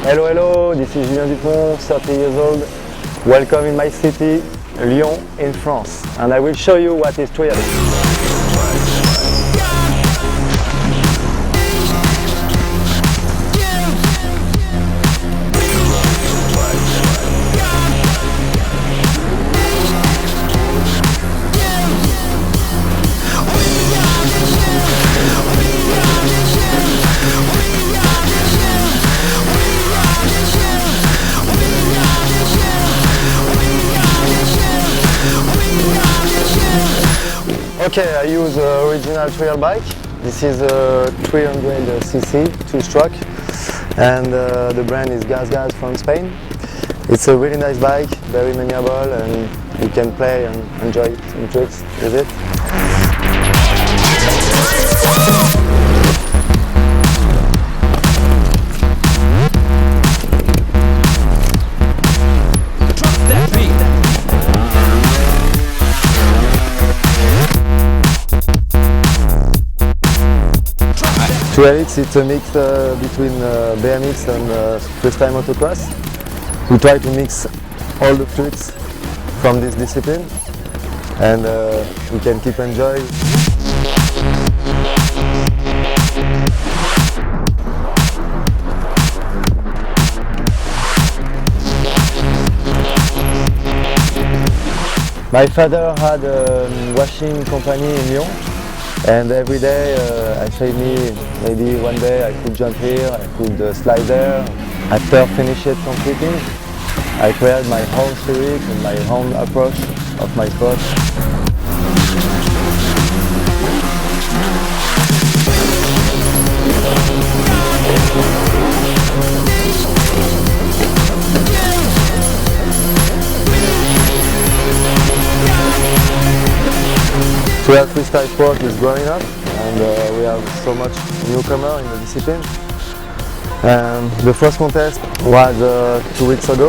Hello, hello, this is Julien Dupont, 30 years old. Welcome in my city, Lyon in France. And I will show you what is trialing. Okay, I use an original trail bike. This is a 300cc two-stroke and the brand is Gas from Spain. It's a really nice bike, very maneuverable, and you can play and enjoy some tricks with it. Trailix, it's a mix between BMX and freestyle motocross. We try to mix all the tricks from this discipline and we can keep enjoying. My father had a washing company in Lyon. And every day I say maybe one day I could jump here, I could slide there. After finish it completing, I create my own lyrics and my own approach of my sport. Trail freestyle sport is growing up and we have so much newcomer in the discipline. The first contest was 2 weeks ago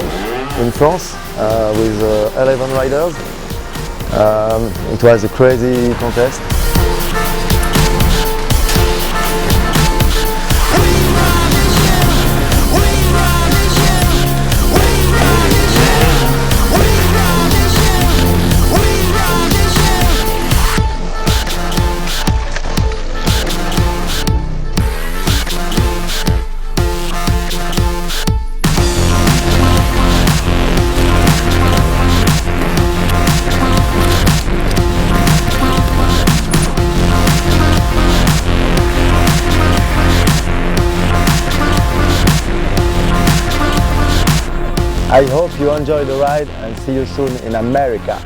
in France with 11 riders. It was a crazy contest. I hope you enjoy the ride and see you soon in America.